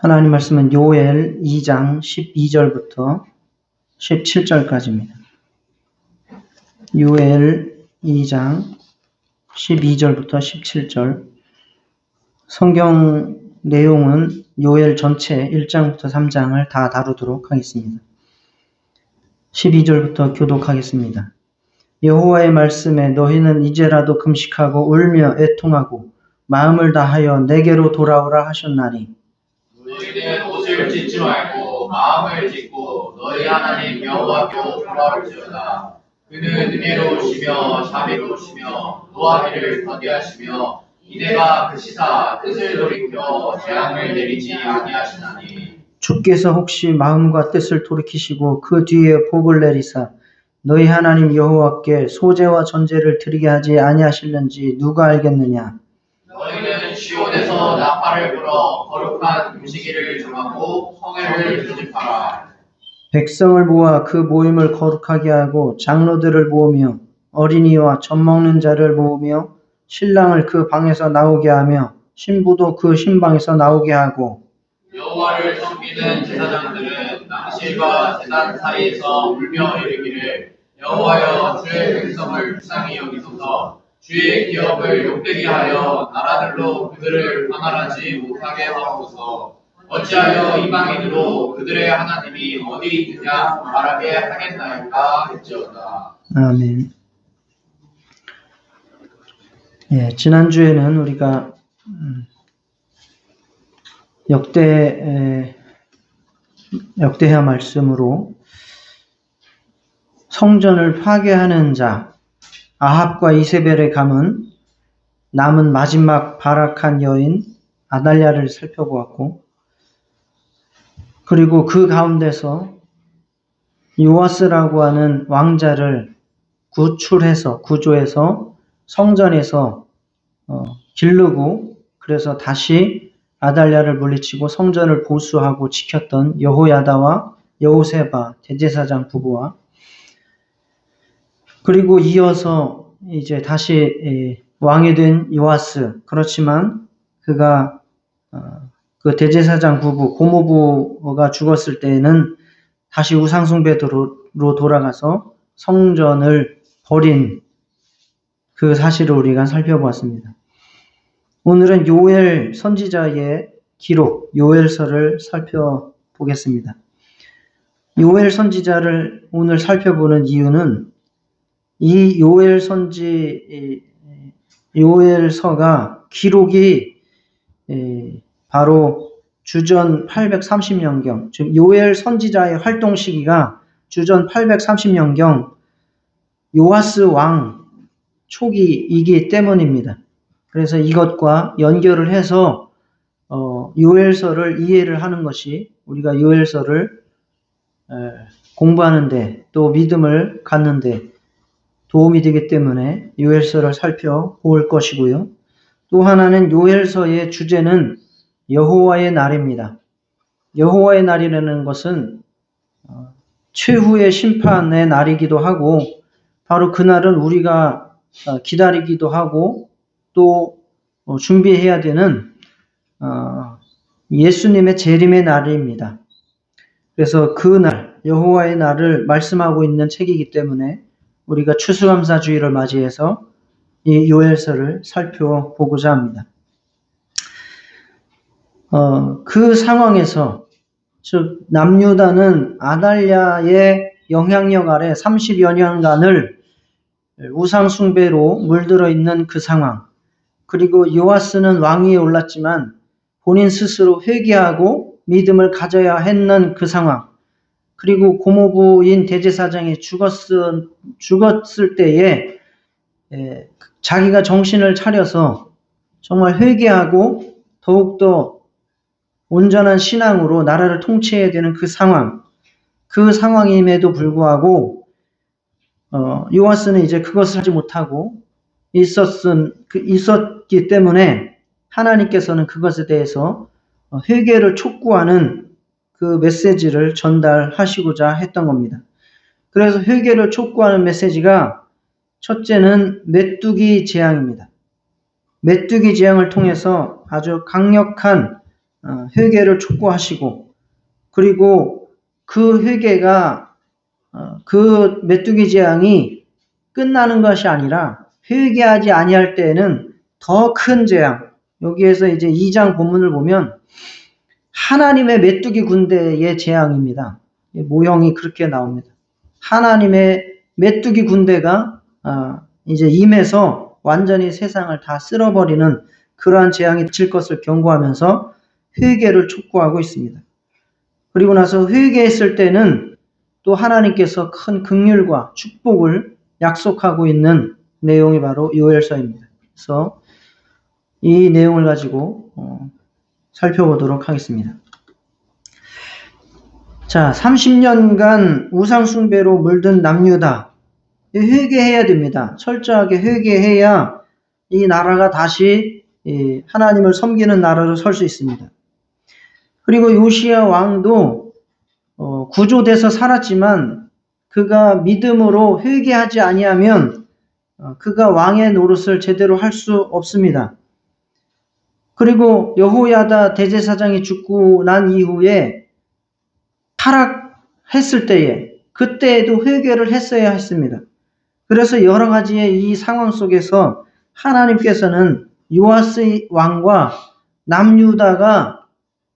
하나님 말씀은 요엘 2장 12절부터 17절까지입니다. 요엘 2장 12절부터 17절. 성경 내용은 요엘 전체 1장부터 3장을 다 다루도록 하겠습니다. 12절부터 교독하겠습니다. 여호와의 말씀에 너희는 이제라도 금식하고 울며 애통하고 마음을 다하여 내게로 돌아오라 하셨나니 너희는 옷을 찢지 말고 마음을 찢고 너희 하나님 여호와께로 돌아올지어다. 그는 은혜로우시며 자비로우시며 노하기를 더디하시며 이내가 그 시사 뜻을 돌이켜 재앙을 내리지 아니하시나니 주께서 혹시 마음과 뜻을 돌이키시고 그 뒤에 복을 내리사 너희 하나님 여호와께 소제와 전제를 드리게 하지 아니하실는지 누가 알겠느냐. 너희는 시온에서 나팔을 불어 거룩한 금식일을 정하고 성회를 조직하라. 백성을 모아 그 모임을 거룩하게 하고 장로들을 모으며 어린이와 젖먹는 자를 모으며 신랑을 그 방에서 나오게 하며 신부도 그 신방에서 나오게 하고 여호와를 섬기는 제사장들은 낭실과 제단 사이에서 울며 이르기를 여호와여 주의 백성을 불쌍히 여기소서. 주의 기업을 욕되게 하여 나라들로 그들을 방할하지 못하게 하옵소서. 어찌하여 이방인으로 그들의 하나님이 어디 있느냐 말하게 하겠나이까 했지어다. 아멘. 지난주에는 우리가 역대하 말씀으로 성전을 파괴하는 자 아합과 이세벨의 감은 남은 마지막 발악한 여인 아달랴를 살펴보았고, 그리고 그 가운데서 요아스라고 하는 왕자를 구조해서 성전에서 기르고, 그래서 다시 아달랴를 물리치고 성전을 보수하고 지켰던 여호야다와 여호세바 대제사장 부부와, 그리고 이어서 이제 다시 왕이 된 요아스, 그렇지만 그가 그 대제사장 부부 고모부가 죽었을 때에는 다시 우상숭배로 돌아가서 성전을 버린 그 사실을 우리가 살펴보았습니다. 오늘은 요엘 선지자의 기록, 요엘서를 살펴보겠습니다. 요엘 선지자를 오늘 살펴보는 이유는 이 요엘서가 기록이 바로 주전 830년경, 즉 요엘 선지자의 활동 시기가 주전 830년경 요아스 왕 초기이기 때문입니다. 그래서 이것과 연결을 해서 요엘서를 이해를 하는 것이 우리가 요엘서를 공부하는데 또 믿음을 갖는데 도움이 되기 때문에 요엘서를 살펴볼 것이고요. 또 하나는 요엘서의 주제는 여호와의 날입니다. 여호와의 날이라는 것은 최후의 심판의 날이기도 하고, 바로 그날은 우리가 기다리기도 하고 또 준비해야 되는 예수님의 재림의 날입니다. 그래서 그 날, 여호와의 날을 말씀하고 있는 책이기 때문에 우리가 추수감사주의를 맞이해서 이 요엘서를 살펴보고자 합니다. 그 상황에서, 즉 남유다는 아달랴의 영향력 아래 30여 년간을 우상숭배로 물들어 있는 그 상황, 그리고 요아스는 왕위에 올랐지만 본인 스스로 회개하고 믿음을 가져야 했는 그 상황, 그리고 고모부인 대제사장이 죽었을 때에 자기가 정신을 차려서 정말 회개하고 더욱더 온전한 신앙으로 나라를 통치해야 되는 그 상황임에도 불구하고 요아스는 이제 그것을 하지 못하고 있었기 때문에 하나님께서는 그것에 대해서 회개를 촉구하는 그 메시지를 전달하시고자 했던 겁니다. 그래서 회개를 촉구하는 메시지가 첫째는 메뚜기 재앙입니다. 메뚜기 재앙을 통해서 아주 강력한 회개를 촉구하시고, 그리고 그 회개가 그 메뚜기 재앙이 끝나는 것이 아니라 회개하지 아니할 때에는 더 큰 재앙, 여기에서 이제 2장 본문을 보면 하나님의 메뚜기 군대의 재앙입니다. 모형이 그렇게 나옵니다. 하나님의 메뚜기 군대가 이제 임해서 완전히 세상을 다 쓸어버리는 그러한 재앙이 칠 것을 경고하면서 회개를 촉구하고 있습니다. 그리고 나서 회개했을 때는 또 하나님께서 큰 긍휼과 축복을 약속하고 있는 내용이 바로 요엘서입니다. 그래서 이 내용을 가지고 살펴보도록 하겠습니다. 자, 30년간 우상숭배로 물든 남유다. 회개해야 됩니다. 철저하게 회개해야 이 나라가 다시 하나님을 섬기는 나라로 설 수 있습니다. 그리고 요시야 왕도 구조돼서 살았지만 그가 믿음으로 회개하지 아니하면 그가 왕의 노릇을 제대로 할 수 없습니다. 그리고 여호야다 대제사장이 죽고 난 이후에 타락했을 때에 그때에도 회개를 했어야 했습니다. 그래서 여러 가지의 이 상황 속에서 하나님께서는 요아스 왕과 남유다가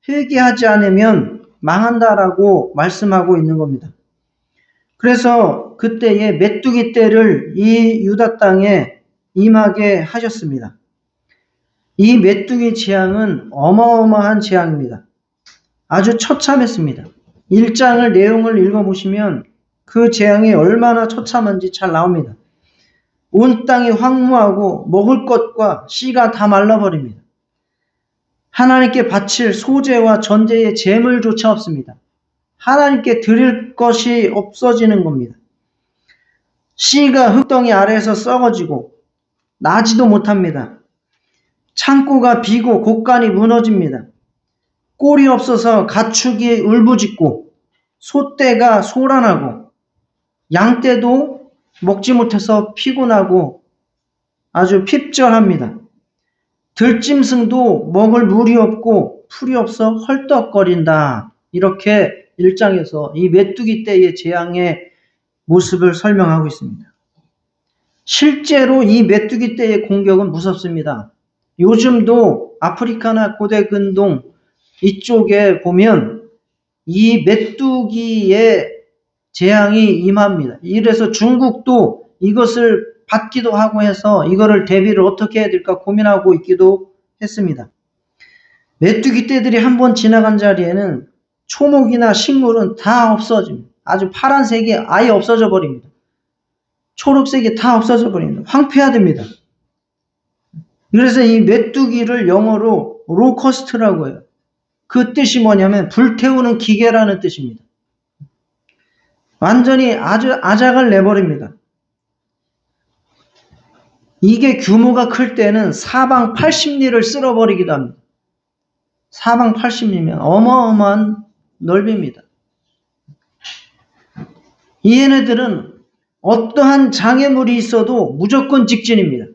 회개하지 않으면 망한다라고 말씀하고 있는 겁니다. 그래서 그때에 메뚜기 떼를 이 유다 땅에 임하게 하셨습니다. 이 메뚜기 재앙은 어마어마한 재앙입니다. 아주 처참했습니다. 1장을 내용을 읽어보시면 그 재앙이 얼마나 처참한지 잘 나옵니다. 온 땅이 황무하고 먹을 것과 씨가 다 말라버립니다. 하나님께 바칠 소제와 전제의 제물조차 없습니다. 하나님께 드릴 것이 없어지는 겁니다. 씨가 흙덩이 아래에서 썩어지고 나지도 못합니다. 창고가 비고 곡간이 무너집니다. 꼴이 없어서 가축이 울부짖고 소떼가 소란하고 양떼도 먹지 못해서 피곤하고 아주 핍절합니다. 들짐승도 먹을 물이 없고 풀이 없어 헐떡거린다. 이렇게 1장에서 이 메뚜기 떼의 재앙의 모습을 설명하고 있습니다. 실제로 이 메뚜기 떼의 공격은 무섭습니다. 요즘도 아프리카나 고대 근동 이쪽에 보면 이 메뚜기의 재앙이 임합니다. 이래서 중국도 이것을 받기도 하고 해서 이거를 대비를 어떻게 해야 될까 고민하고 있기도 했습니다. 메뚜기 떼들이 한번 지나간 자리에는 초목이나 식물은 다 없어집니다. 아주 파란색이 아예 없어져 버립니다. 초록색이 다 없어져 버립니다. 황폐화됩니다. 그래서 이 메뚜기를 영어로 로커스트라고 해요. 그 뜻이 뭐냐면 불태우는 기계라는 뜻입니다. 완전히 아주 아작을 내버립니다. 이게 규모가 클 때는 사방 80리를 쓸어버리기도 합니다. 사방 80리면 어마어마한 넓이입니다. 이 얘네들은 어떠한 장애물이 있어도 무조건 직진입니다.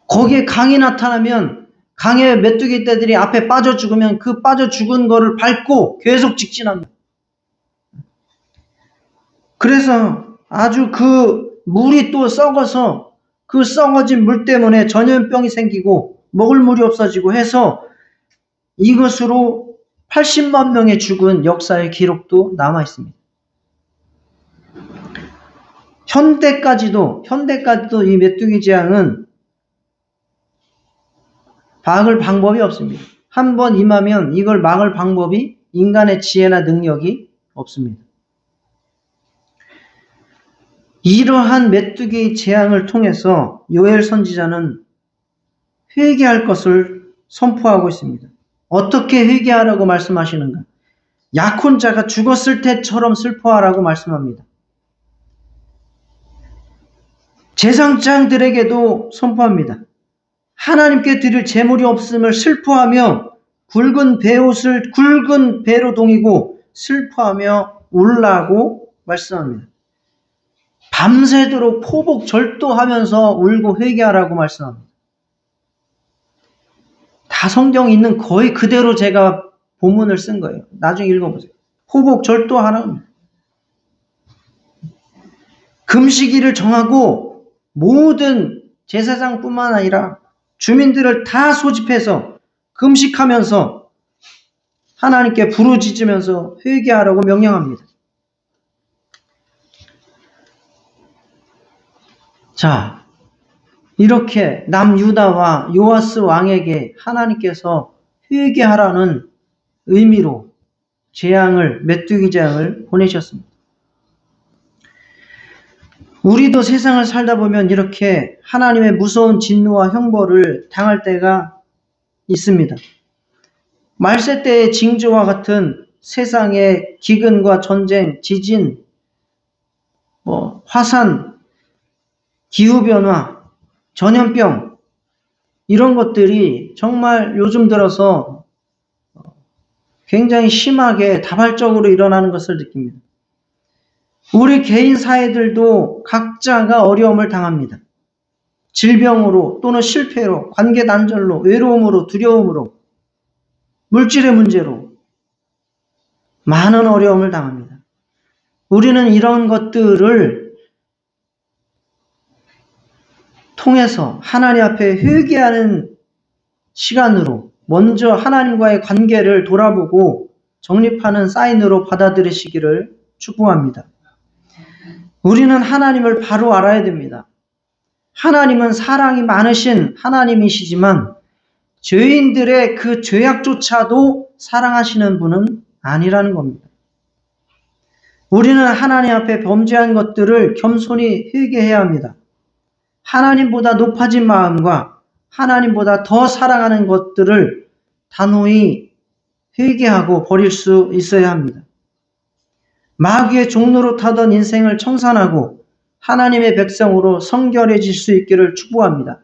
거기에 강이 나타나면 강에 메뚜기 떼들이 앞에 빠져 죽으면 그 빠져 죽은 거를 밟고 계속 직진합니다. 그래서 아주 그 물이 또 썩어서 그 썩어진 물 때문에 전염병이 생기고 먹을 물이 없어지고 해서 이것으로 80만 명의 죽은 역사의 기록도 남아 있습니다. 현대까지도 이 메뚜기 재앙은 막을 방법이 없습니다. 한번 임하면 이걸 막을 방법이 인간의 지혜나 능력이 없습니다. 이러한 메뚜기 재앙을 통해서 요엘 선지자는 회개할 것을 선포하고 있습니다. 어떻게 회개하라고 말씀하시는가? 약혼 자가 죽었을 때처럼 슬퍼하라고 말씀합니다. 제사장들에게도 선포합니다. 하나님께 드릴 제물이 없음을 슬퍼하며 굵은 베옷을 굵은 배로 동이고 슬퍼하며 울라고 말씀합니다. 밤새도록 포복 절도하면서 울고 회개하라고 말씀합니다. 다 성경에 있는 거의 그대로 제가 본문을 쓴 거예요. 나중에 읽어보세요. 호복 절도하라. 금식일을 정하고 모든 제사장뿐만 아니라 주민들을 다 소집해서 금식하면서 하나님께 부르짖으면서 회개하라고 명령합니다. 자, 이렇게 남유다와 요아스 왕에게 하나님께서 회개하라는 의미로 메뚜기 재앙을 보내셨습니다. 우리도 세상을 살다 보면 이렇게 하나님의 무서운 진노와 형벌을 당할 때가 있습니다. 말세 때의 징조와 같은 세상의 기근과 전쟁, 지진, 화산, 기후변화, 전염병 이런 것들이 정말 요즘 들어서 굉장히 심하게 다발적으로 일어나는 것을 느낍니다. 우리 개인 사회들도 각자가 어려움을 당합니다. 질병으로 또는 실패로, 관계 단절로, 외로움으로, 두려움으로, 물질의 문제로 많은 어려움을 당합니다. 우리는 이런 것들을 통해서 하나님 앞에 회개하는 시간으로 먼저 하나님과의 관계를 돌아보고 정립하는 사인으로 받아들이시기를 축복합니다. 우리는 하나님을 바로 알아야 됩니다. 하나님은 사랑이 많으신 하나님이시지만 죄인들의 그 죄악조차도 사랑하시는 분은 아니라는 겁니다. 우리는 하나님 앞에 범죄한 것들을 겸손히 회개해야 합니다. 하나님보다 높아진 마음과 하나님보다 더 사랑하는 것들을 단호히 회개하고 버릴 수 있어야 합니다. 마귀의 종로로 타던 인생을 청산하고 하나님의 백성으로 성결해질 수 있기를 축복합니다.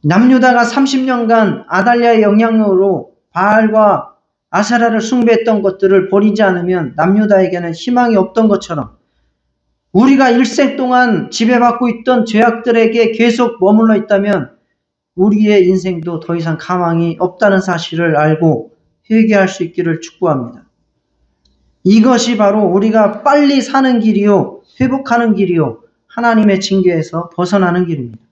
남유다가 30년간 아달랴의 영향으로 바알과 아세라를 숭배했던 것들을 버리지 않으면 남유다에게는 희망이 없던 것처럼 우리가 일생 동안 지배받고 있던 죄악들에게 계속 머물러 있다면 우리의 인생도 더 이상 가망이 없다는 사실을 알고 회개할 수 있기를 축복합니다. 이것이 바로 우리가 빨리 사는 길이요, 회복하는 길이요, 하나님의 징계에서 벗어나는 길입니다.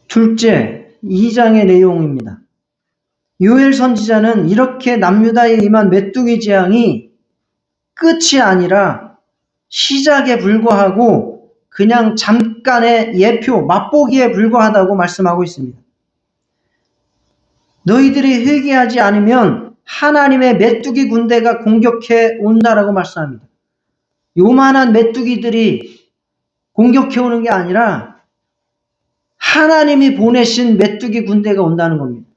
둘째, 2장의 내용입니다. 요엘 선지자는 이렇게 남유다에 임한 메뚜기 재앙이 끝이 아니라 시작에 불과하고 그냥 잠깐의 예표, 맛보기에 불과하다고 말씀하고 있습니다. 너희들이 회개하지 않으면 하나님의 메뚜기 군대가 공격해 온다라고 말씀합니다. 요만한 메뚜기들이 공격해 오는 게 아니라 하나님이 보내신 메뚜기 군대가 온다는 겁니다.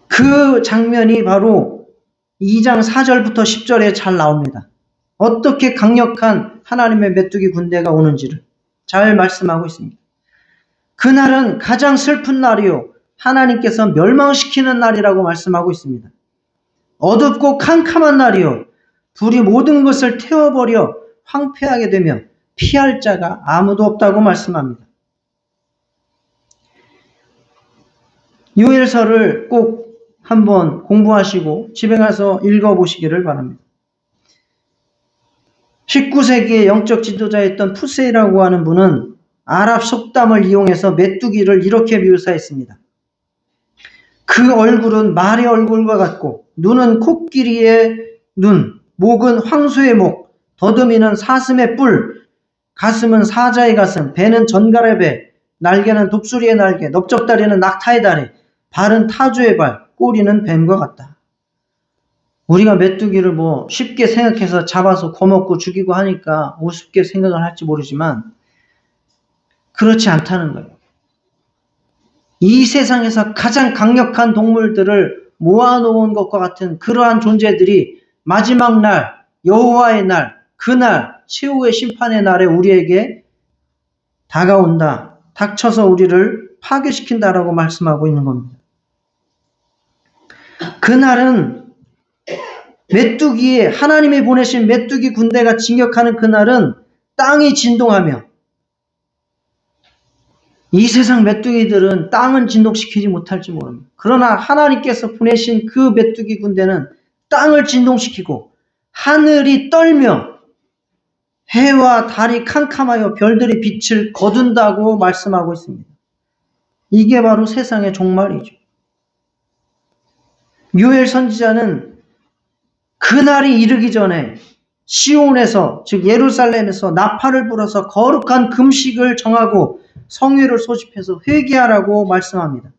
그 장면이 바로 2장 4절부터 10절에 잘 나옵니다. 어떻게 강력한 하나님의 메뚜기 군대가 오는지를 잘 말씀하고 있습니다. 그날은 가장 슬픈 날이요, 하나님께서 멸망시키는 날이라고 말씀하고 있습니다. 어둡고 캄캄한 날이요, 불이 모든 것을 태워버려 황폐하게 되며 피할 자가 아무도 없다고 말씀합니다. 요엘서를 꼭 한번 공부하시고 집에 가서 읽어보시기를 바랍니다. 19세기의 영적 지도자였던 푸세이라고 하는 분은 아랍 속담을 이용해서 메뚜기를 이렇게 묘사했습니다. 그 얼굴은 말의 얼굴과 같고 눈은 코끼리의 눈, 목은 황소의 목, 더듬이는 사슴의 뿔, 가슴은 사자의 가슴, 배는 전갈의 배, 날개는 독수리의 날개, 넓적다리는 낙타의 다리, 발은 타조의 발, 꼬리는 뱀과 같다. 우리가 메뚜기를 쉽게 생각해서 잡아서 거먹고 죽이고 하니까 우습게 생각을 할지 모르지만 그렇지 않다는 거예요. 이 세상에서 가장 강력한 동물들을 모아놓은 것과 같은 그러한 존재들이 마지막 날, 여호와의 날, 그날, 최후의 심판의 날에 우리에게 다가온다, 닥쳐서 우리를 파괴시킨다라고 말씀하고 있는 겁니다. 그날은 하나님이 보내신 메뚜기 군대가 진격하는 그날은 땅이 진동하며 이 세상 메뚜기들은 땅은 진동시키지 못할지 모릅니다. 그러나 하나님께서 보내신 그 메뚜기 군대는 땅을 진동시키고 하늘이 떨며 해와 달이 캄캄하여 별들이 빛을 거둔다고 말씀하고 있습니다. 이게 바로 세상의 종말이죠. 요엘 선지자는 그날이 이르기 전에 시온에서, 즉 예루살렘에서 나팔을 불어서 거룩한 금식을 정하고 성회를 소집해서 회개하라고 말씀합니다.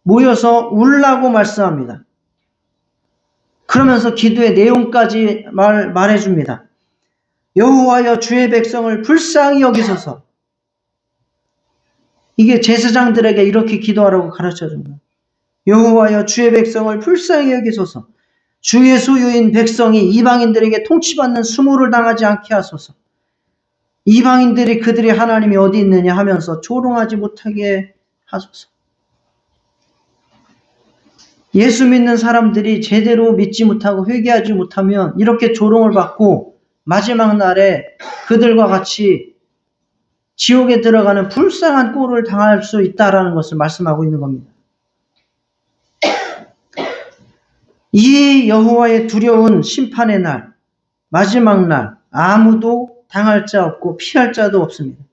모여서 울라고 말씀합니다. 그러면서 기도의 내용까지 말해줍니다. 여호와여 주의 백성을 불쌍히 여기소서. 이게 제사장들에게 이렇게 기도하라고 가르쳐줍니다. 여호와여 주의 백성을 불쌍히 여기소서. 주의 소유인 백성이 이방인들에게 통치받는 수모를 당하지 않게 하소서. 이방인들이 그들의 하나님이 어디 있느냐 하면서 조롱하지 못하게 하소서. 예수 믿는 사람들이 제대로 믿지 못하고 회개하지 못하면 이렇게 조롱을 받고 마지막 날에 그들과 같이 지옥에 들어가는 불쌍한 꼴을 당할 수 있다라는 것을 말씀하고 있는 겁니다. 이 여호와의 두려운 심판의 날, 마지막 날, 아무도 당할 자 없고 피할 자도 없습니다.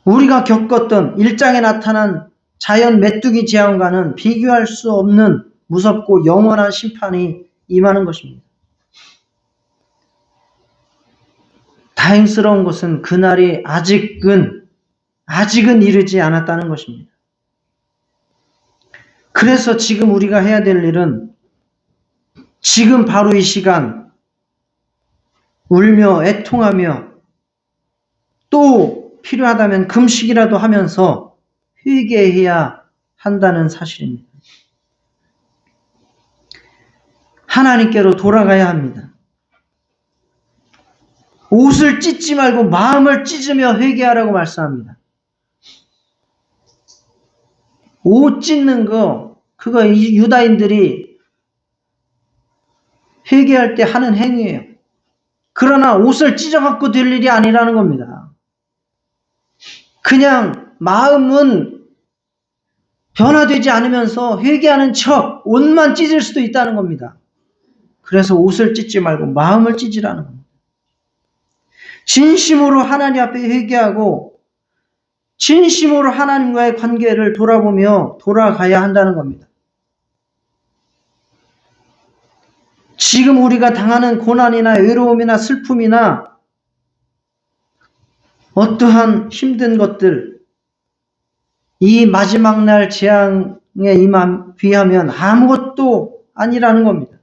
우리가 겪었던 1장에 나타난 자연 메뚜기 재앙과는 비교할 수 없는 무섭고 영원한 심판이 임하는 것입니다. 다행스러운 것은 그날이 아직은 이르지 않았다는 것입니다. 그래서 지금 우리가 해야 될 일은 지금 바로 이 시간 울며 애통하며 또 필요하다면 금식이라도 하면서 회개해야 한다는 사실입니다. 하나님께로 돌아가야 합니다. 옷을 찢지 말고 마음을 찢으며 회개하라고 말씀합니다. 옷 찢는 거, 그거 유다인들이 회개할 때 하는 행위예요. 그러나 옷을 찢어갖고 될 일이 아니라는 겁니다. 그냥 마음은 변화되지 않으면서 회개하는 척 옷만 찢을 수도 있다는 겁니다. 그래서 옷을 찢지 말고 마음을 찢으라는 겁니다. 진심으로 하나님 앞에 회개하고 진심으로 하나님과의 관계를 돌아보며 돌아가야 한다는 겁니다. 지금 우리가 당하는 고난이나 외로움이나 슬픔이나 어떠한 힘든 것들, 이 마지막 날 재앙에 비하면 아무것도 아니라는 겁니다.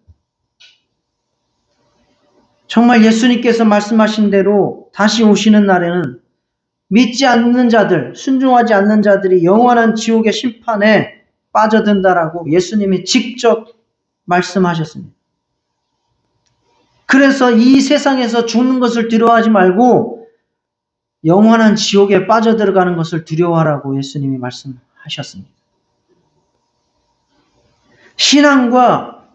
정말 예수님께서 말씀하신 대로 다시 오시는 날에는 믿지 않는 자들, 순종하지 않는 자들이 영원한 지옥의 심판에 빠져든다라고 예수님이 직접 말씀하셨습니다. 그래서 이 세상에서 죽는 것을 두려워하지 말고 영원한 지옥에 빠져들어가는 것을 두려워하라고 예수님이 말씀하셨습니다. 신앙과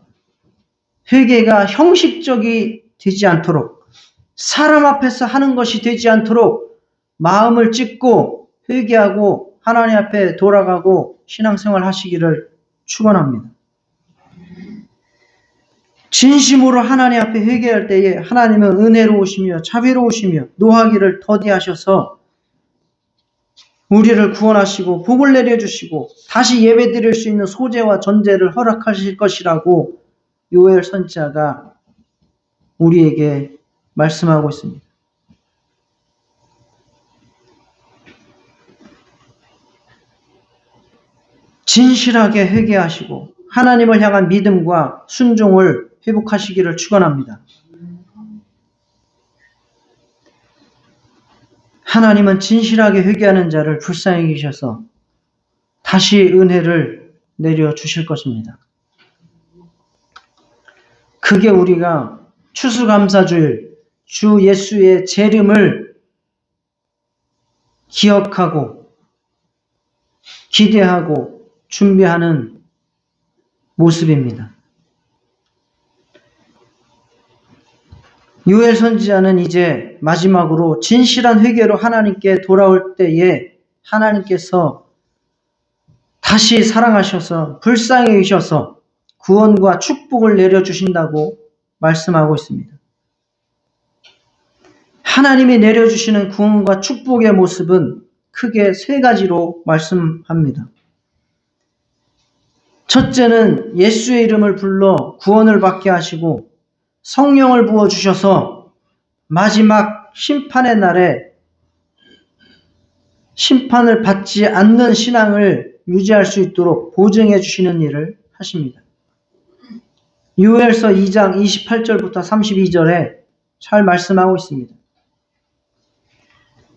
회개가 형식적이 되지 않도록, 사람 앞에서 하는 것이 되지 않도록 마음을 찢고 회개하고 하나님 앞에 돌아가고 신앙생활 하시기를 축원합니다. 진심으로 하나님 앞에 회개할 때에 하나님은 은혜로우시며 자비로우시며 노하기를 더디하셔서 우리를 구원하시고 복을 내려주시고 다시 예배드릴 수 있는 소재와 전제를 허락하실 것이라고 요엘 선지자가 우리에게 말씀하고 있습니다. 진실하게 회개하시고 하나님을 향한 믿음과 순종을 회복하시기를 축원합니다. 하나님은 진실하게 회개하는 자를 불쌍히 여기셔서 다시 은혜를 내려주실 것입니다. 그게 우리가 추수감사주일, 주 예수의 재림을 기억하고 기대하고 준비하는 모습입니다. 요엘 선지자는 이제 마지막으로 진실한 회개로 하나님께 돌아올 때에 하나님께서 다시 사랑하셔서 불쌍히 여기셔서 구원과 축복을 내려주신다고 말씀하고 있습니다. 하나님이 내려주시는 구원과 축복의 모습은 크게 세 가지로 말씀합니다. 첫째는 예수의 이름을 불러 구원을 받게 하시고 성령을 부어주셔서 마지막 심판의 날에 심판을 받지 않는 신앙을 유지할 수 있도록 보증해 주시는 일을 하십니다. 요엘서 2장 28절부터 32절에 잘 말씀하고 있습니다.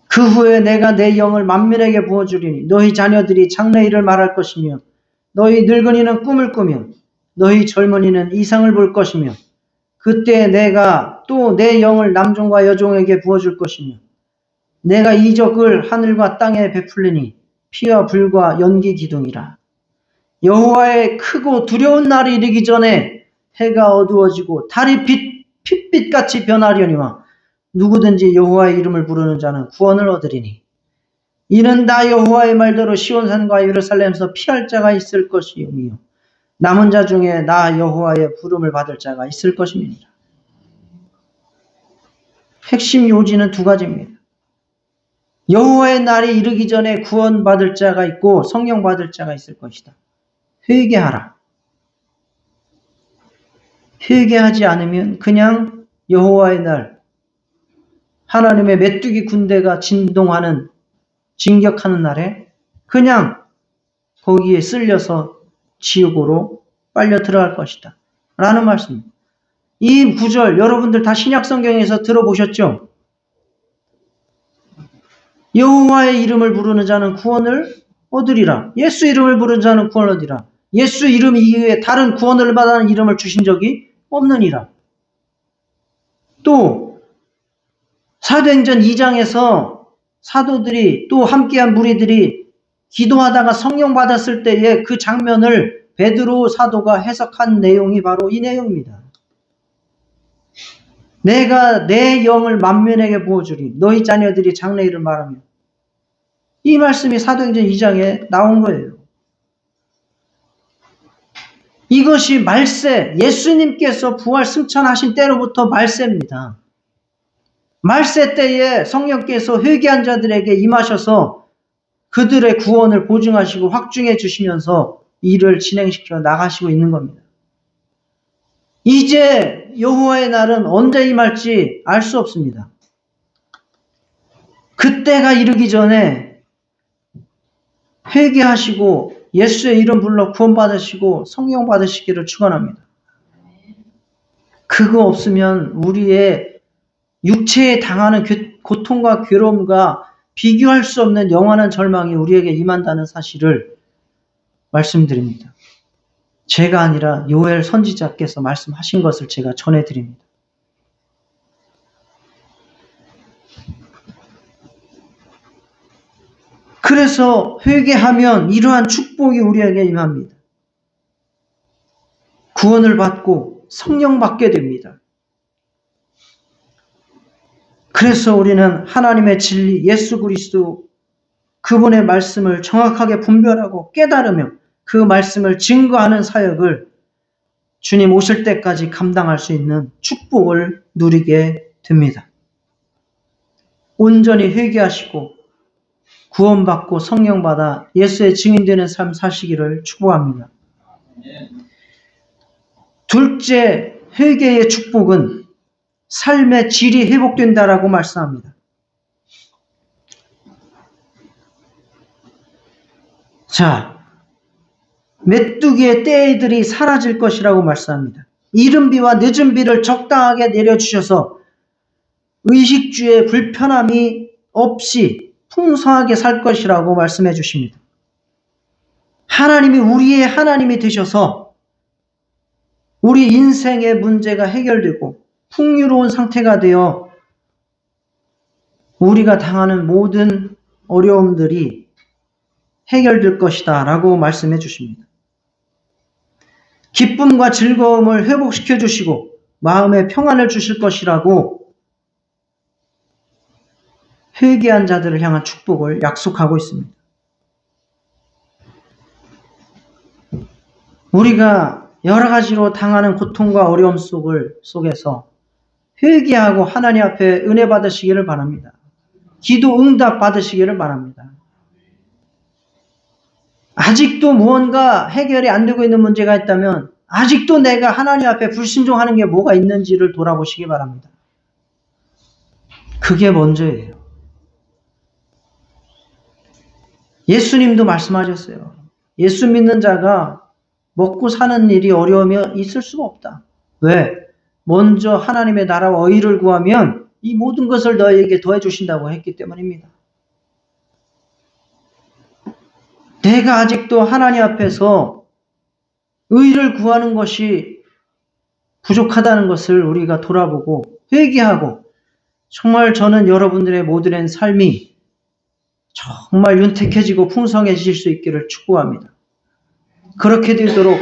그 후에 내가 내 영을 만민에게 부어주리니 너희 자녀들이 장래일을 말할 것이며 너희 늙은이는 꿈을 꾸며 너희 젊은이는 이상을 볼 것이며 그때 내가 또 내 영을 남종과 여종에게 부어줄 것이며 내가 이적을 하늘과 땅에 베풀리니 피와 불과 연기 기둥이라. 여호와의 크고 두려운 날이 이르기 전에 해가 어두워지고 달이 핏빛같이 변하려니와 누구든지 여호와의 이름을 부르는 자는 구원을 얻으리니 이는 다 여호와의 말대로 시온산과 예루살렘에서 피할 자가 있을 것이며 남은 자 중에 나 여호와의 부름을 받을 자가 있을 것입니다. 핵심 요지는 두 가지입니다. 여호와의 날이 이르기 전에 구원받을 자가 있고 성령 받을 자가 있을 것이다. 회개하라. 회개하지 않으면 그냥 여호와의 날, 하나님의 메뚜기 군대가 진동하는, 진격하는 날에 그냥 거기에 쓸려서 지옥으로 빨려 들어갈 것이다. 라는 말씀입니다. 이 구절 여러분들 다 신약성경에서 들어보셨죠? 여호와의 이름을 부르는 자는 구원을 얻으리라. 예수 이름을 부르는 자는 구원을 얻으리라. 예수 이름 이외에 다른 구원을 받는 이름을 주신 적이 없느니라. 또 사도행전 2장에서 사도들이 또 함께한 무리들이 기도하다가 성령 받았을 때의 그 장면을 베드로 사도가 해석한 내용이 바로 이 내용입니다. 내가 내 영을 만민에게 부어주리. 너희 자녀들이 장래일을 말하며. 이 말씀이 사도행전 2장에 나온 거예요. 이것이 말세, 예수님께서 부활 승천하신 때로부터 말세입니다. 말세 때에 성령께서 회개한 자들에게 임하셔서 그들의 구원을 보증하시고 확증해 주시면서 일을 진행시켜 나가시고 있는 겁니다. 이제 여호와의 날은 언제 임할지 알 수 없습니다. 그때가 이르기 전에 회개하시고 예수의 이름 불러 구원받으시고 성령 받으시기를 축원합니다. 그거 없으면 우리의 육체에 당하는 고통과 괴로움과 비교할 수 없는 영원한 절망이 우리에게 임한다는 사실을 말씀드립니다. 제가 아니라 요엘 선지자께서 말씀하신 것을 제가 전해드립니다. 그래서 회개하면 이러한 축복이 우리에게 임합니다. 구원을 받고 성령 받게 됩니다. 그래서 우리는 하나님의 진리 예수 그리스도 그분의 말씀을 정확하게 분별하고 깨달으며 그 말씀을 증거하는 사역을 주님 오실 때까지 감당할 수 있는 축복을 누리게 됩니다. 온전히 회개하시고 구원받고 성령받아 예수의 증인되는 삶 사시기를 축복합니다. 둘째, 회개의 축복은 삶의 질이 회복된다라고 말씀합니다. 자, 메뚜기의 떼들이 사라질 것이라고 말씀합니다. 이른 비와 늦은 비를 적당하게 내려주셔서 의식주의 불편함이 없이 풍성하게 살 것이라고 말씀해 주십니다. 하나님이 우리의 하나님이 되셔서 우리 인생의 문제가 해결되고 풍요로운 상태가 되어 우리가 당하는 모든 어려움들이 해결될 것이다 라고 말씀해 주십니다. 기쁨과 즐거움을 회복시켜 주시고 마음의 평안을 주실 것이라고 회개한 자들을 향한 축복을 약속하고 있습니다. 우리가 여러 가지로 당하는 고통과 어려움 속에서 회개하고 하나님 앞에 은혜 받으시기를 바랍니다. 기도 응답 받으시기를 바랍니다. 아직도 무언가 해결이 안 되고 있는 문제가 있다면 아직도 내가 하나님 앞에 불순종하는 게 뭐가 있는지를 돌아보시기 바랍니다. 그게 먼저예요. 예수님도 말씀하셨어요. 예수 믿는 자가 먹고 사는 일이 어려우면 있을 수가 없다. 왜? 먼저 하나님의 나라와 의를 구하면 이 모든 것을 너에게 더해 주신다고 했기 때문입니다. 내가 아직도 하나님 앞에서 의를 구하는 것이 부족하다는 것을 우리가 돌아보고 회개하고 정말 저는 여러분들의 모든 삶이 정말 윤택해지고 풍성해질 수 있기를 축복합니다. 그렇게 되도록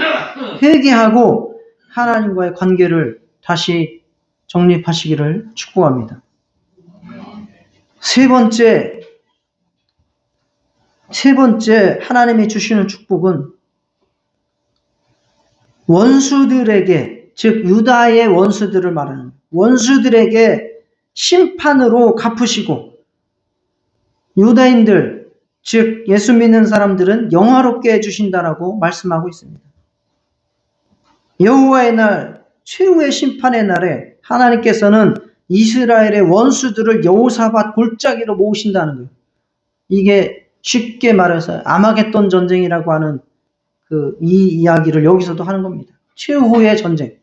회개하고 하나님과의 관계를 다시 정립하시기를 축복합니다. 세 번째 하나님이 주시는 축복은 원수들에게, 즉 유다의 원수들을 말하는 원수들에게 심판으로 갚으시고 유다인들, 즉 예수 믿는 사람들은 영화롭게 해주신다라고 말씀하고 있습니다. 여호와의 날, 최후의 심판의 날에 하나님께서는 이스라엘의 원수들을 여호사밧 골짜기로 모으신다는 거예요. 이게 쉽게 말해서 아마겟돈 전쟁이라고 하는 이 이야기를 여기서도 하는 겁니다. 최후의 전쟁.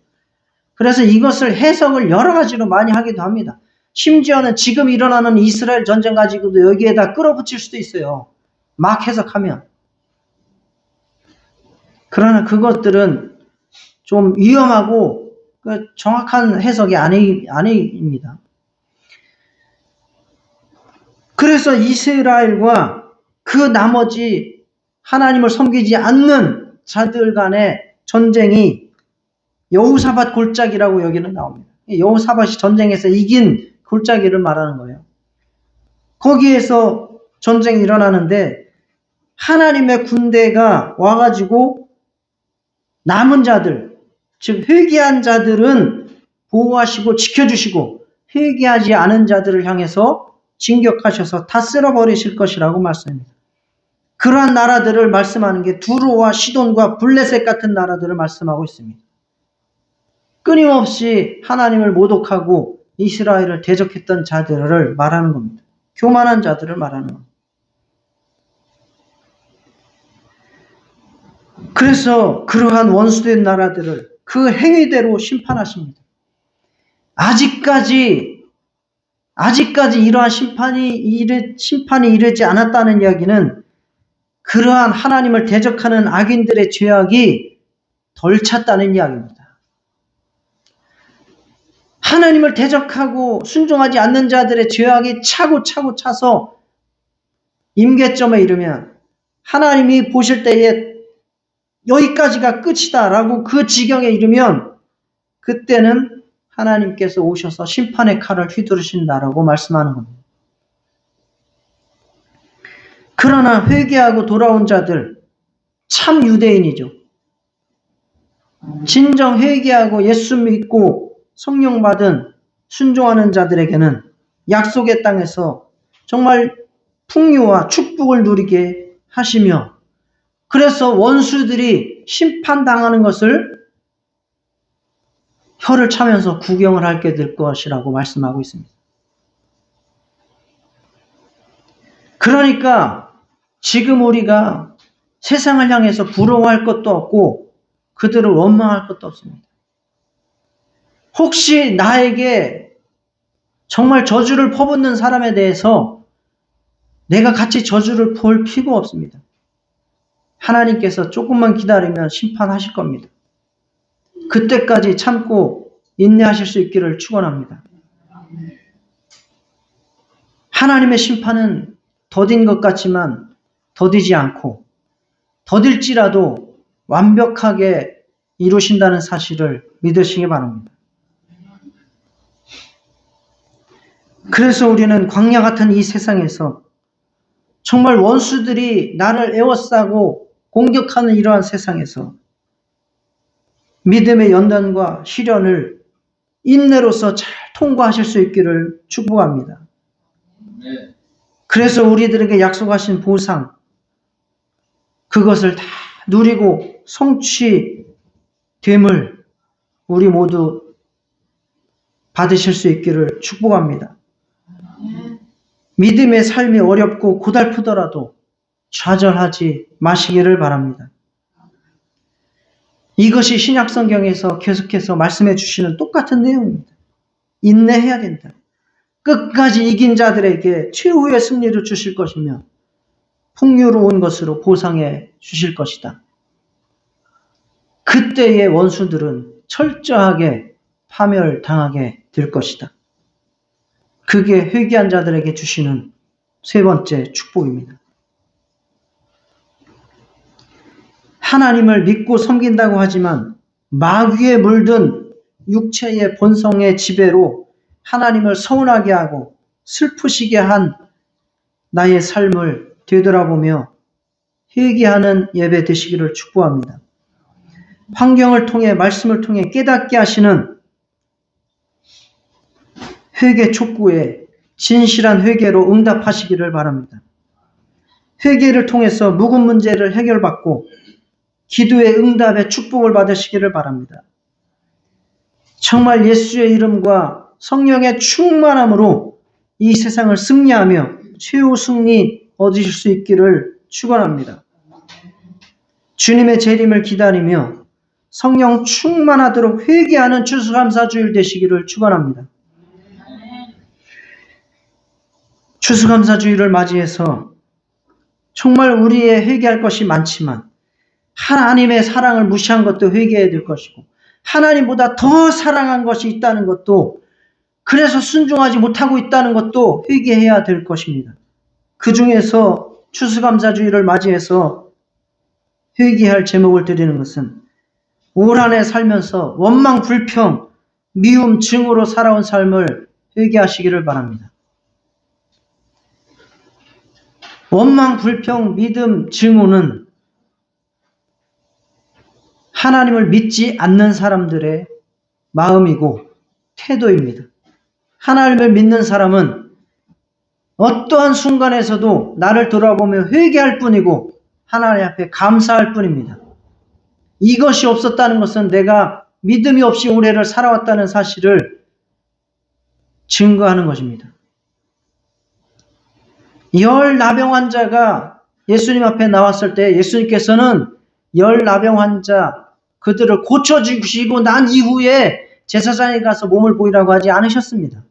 그래서 이것을 해석을 여러 가지로 많이 하기도 합니다. 심지어는 지금 일어나는 이스라엘 전쟁 가지고도 여기에다 끌어붙일 수도 있어요. 막 해석하면. 그러나 그것들은 좀 위험하고 정확한 해석이 아닙니다. 그래서 이스라엘과 그 나머지 하나님을 섬기지 않는 자들 간의 전쟁이 여호사밧 골짜기라고 여기는 나옵니다. 여호사밧이 전쟁에서 이긴 골짜기를 말하는 거예요. 거기에서 전쟁이 일어나는데 하나님의 군대가 와가지고 남은 자들, 즉 회개한 자들은 보호하시고 지켜주시고 회개하지 않은 자들을 향해서 진격하셔서 다 쓸어버리실 것이라고 말씀합니다. 그러한 나라들을 말씀하는 게 두로와 시돈과 블레셋 같은 나라들을 말씀하고 있습니다. 끊임없이 하나님을 모독하고 이스라엘을 대적했던 자들을 말하는 겁니다. 교만한 자들을 말하는 겁니다. 그래서 그러한 원수된 나라들을 그 행위대로 심판하십니다. 아직까지 이러한 심판이 이르지 않았다는 이야기는 그러한 하나님을 대적하는 악인들의 죄악이 덜 찼다는 이야기입니다. 하나님을 대적하고 순종하지 않는 자들의 죄악이 차고 차서 임계점에 이르면 하나님이 보실 때에 여기까지가 끝이다라고 그 지경에 이르면 그때는 하나님께서 오셔서 심판의 칼을 휘두르신다라고 말씀하는 겁니다. 그러나 회개하고 돌아온 자들, 참 유대인이죠. 진정 회개하고 예수 믿고 성령 받은 순종하는 자들에게는 약속의 땅에서 정말 풍요와 축복을 누리게 하시며 그래서 원수들이 심판당하는 것을 혀를 차면서 구경을 하게 될 것이라고 말씀하고 있습니다. 그러니까 지금 우리가 세상을 향해서 부러워할 것도 없고 그들을 원망할 것도 없습니다. 혹시 나에게 정말 저주를 퍼붓는 사람에 대해서 내가 같이 저주를 볼 필요가 없습니다. 하나님께서 조금만 기다리면 심판하실 겁니다. 그때까지 참고 인내하실 수 있기를 축원합니다. 하나님의 심판은 더딘 것 같지만 더디지 않고 더딜지라도 완벽하게 이루신다는 사실을 믿으시기 바랍니다. 그래서 우리는 광야 같은 이 세상에서 정말 원수들이 나를 에워싸고 공격하는 이러한 세상에서 믿음의 연단과 시련을 인내로서 잘 통과하실 수 있기를 축복합니다. 그래서 우리들에게 약속하신 보상, 그것을 다 누리고 성취됨을 우리 모두 받으실 수 있기를 축복합니다. 믿음의 삶이 어렵고 고달프더라도 좌절하지 마시기를 바랍니다. 이것이 신약성경에서 계속해서 말씀해 주시는 똑같은 내용입니다. 인내해야 된다. 끝까지 이긴 자들에게 최후의 승리를 주실 것이며 풍요로운 것으로 보상해 주실 것이다. 그때의 원수들은 철저하게 파멸당하게 될 것이다. 그게 회개한 자들에게 주시는 세 번째 축복입니다. 하나님을 믿고 섬긴다고 하지만 마귀에 물든 육체의 본성의 지배로 하나님을 서운하게 하고 슬프시게 한 나의 삶을 되돌아보며 회개하는 예배 되시기를 축복합니다. 환경을 통해 말씀을 통해 깨닫게 하시는 회개 촉구에 진실한 회개로 응답하시기를 바랍니다. 회개를 통해서 묵은 문제를 해결받고 기도의 응답의 축복을 받으시기를 바랍니다. 정말 예수의 이름과 성령의 충만함으로 이 세상을 승리하며 최후 승리 얻으실 수 있기를 축원합니다. 주님의 재림을 기다리며 성령 충만하도록 회개하는 추수감사주일 되시기를 축원합니다. 추수감사주일을 맞이해서 정말 우리의 회개할 것이 많지만 하나님의 사랑을 무시한 것도 회개해야 될 것이고 하나님보다 더 사랑한 것이 있다는 것도 그래서 순종하지 못하고 있다는 것도 회개해야 될 것입니다. 그 중에서 추수감사주일을 맞이해서 회개할 제목을 드리는 것은 올 한 해 살면서 원망, 불평, 미움, 증오로 살아온 삶을 회개하시기를 바랍니다. 원망, 불평, 믿음, 증오는 하나님을 믿지 않는 사람들의 마음이고 태도입니다. 하나님을 믿는 사람은 어떠한 순간에서도 나를 돌아보며 회개할 뿐이고 하나님 앞에 감사할 뿐입니다. 이것이 없었다는 것은 내가 믿음이 없이 올해를 살아왔다는 사실을 증거하는 것입니다. 열나병 환자가 예수님 앞에 나왔을 때 예수님께서는 열나병 환자 그들을 고쳐주시고 난 이후에 제사장에 가서 몸을 보이라고 하지 않으셨습니다.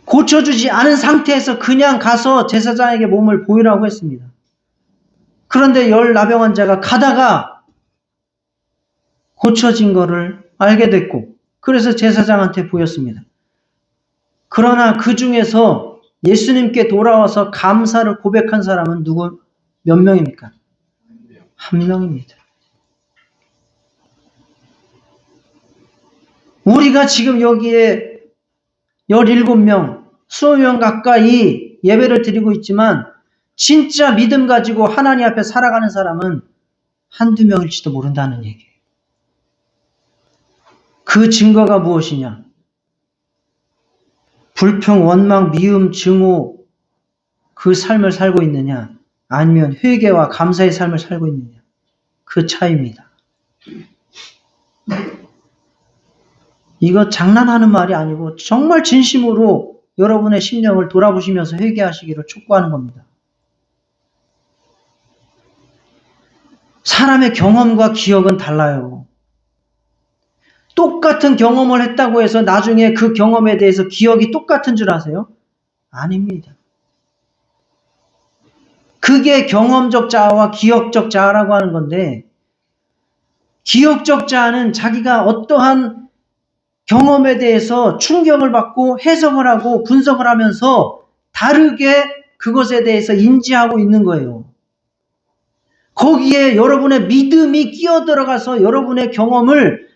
고쳐주지 않은 상태에서 그냥 가서 제사장에게 몸을 보이라고 했습니다. 그런데 열나병 환자가 가다가 고쳐진 것을 알게 됐고 그래서 제사장한테 보였습니다. 그러나 그 중에서 예수님께 돌아와서 감사를 고백한 사람은 몇 명입니까? 한 명입니다. 우리가 지금 여기에 17명, 20명 가까이 예배를 드리고 있지만 진짜 믿음 가지고 하나님 앞에 살아가는 사람은 한두 명일지도 모른다는 얘기예요. 그 증거가 무엇이냐? 불평, 원망, 미움, 증오 그 삶을 살고 있느냐? 아니면 회개와 감사의 삶을 살고 있느냐? 그 차이입니다. 이거 장난하는 말이 아니고 정말 진심으로 여러분의 심령을 돌아보시면서 회개하시기를 촉구하는 겁니다. 사람의 경험과 기억은 달라요. 똑같은 경험을 했다고 해서 나중에 그 경험에 대해서 기억이 똑같은 줄 아세요? 아닙니다. 그게 경험적 자아와 기억적 자아라고 하는 건데 기억적 자아는 자기가 어떠한 경험에 대해서 충격을 받고 해석을 하고 분석을 하면서 다르게 그것에 대해서 인지하고 있는 거예요. 거기에 여러분의 믿음이 끼어들어가서 여러분의 경험을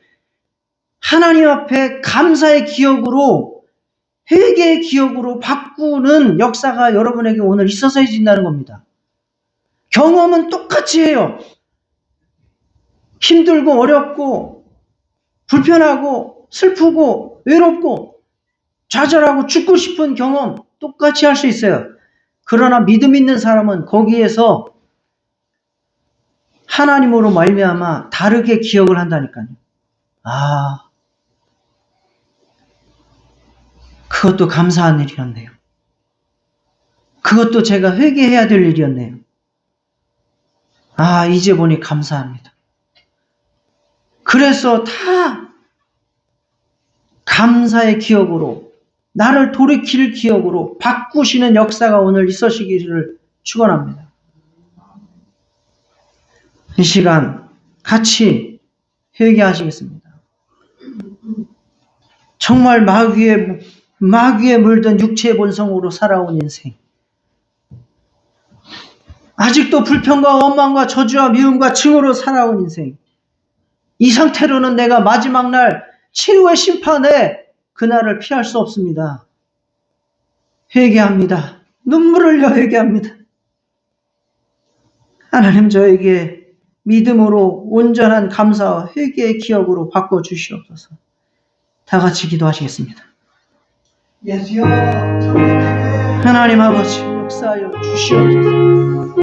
하나님 앞에 감사의 기억으로, 회개의 기억으로 바꾸는 역사가 여러분에게 오늘 있어서해진다는 겁니다. 경험은 똑같이 해요. 힘들고 어렵고 불편하고 슬프고 외롭고 좌절하고 죽고 싶은 경험 똑같이 할 수 있어요. 그러나 믿음 있는 사람은 거기에서 하나님으로 말미암아 다르게 기억을 한다니까요. 아, 그것도 감사한 일이었네요. 그것도 제가 회개해야 될 일이었네요. 아, 이제 보니 감사합니다. 그래서 다 감사의 기억으로, 나를 돌이킬 기억으로 바꾸시는 역사가 오늘 있으시기를 축원합니다. 이 시간 같이 회개하시겠습니다. 정말 마귀에 물든 육체의 본성으로 살아온 인생, 아직도 불평과 원망과 저주와 미움과 증오로 살아온 인생, 이 상태로는 내가 마지막 날 치유의 심판에 그날을 피할 수 없습니다. 회개합니다. 눈물을 흘려 회개합니다. 하나님, 저에게 믿음으로 온전한 감사와 회개의 기억으로 바꿔주시옵소서. 다 같이 기도하시겠습니다. 예수여, 하나님 아버지, 역사하여 주시옵소서.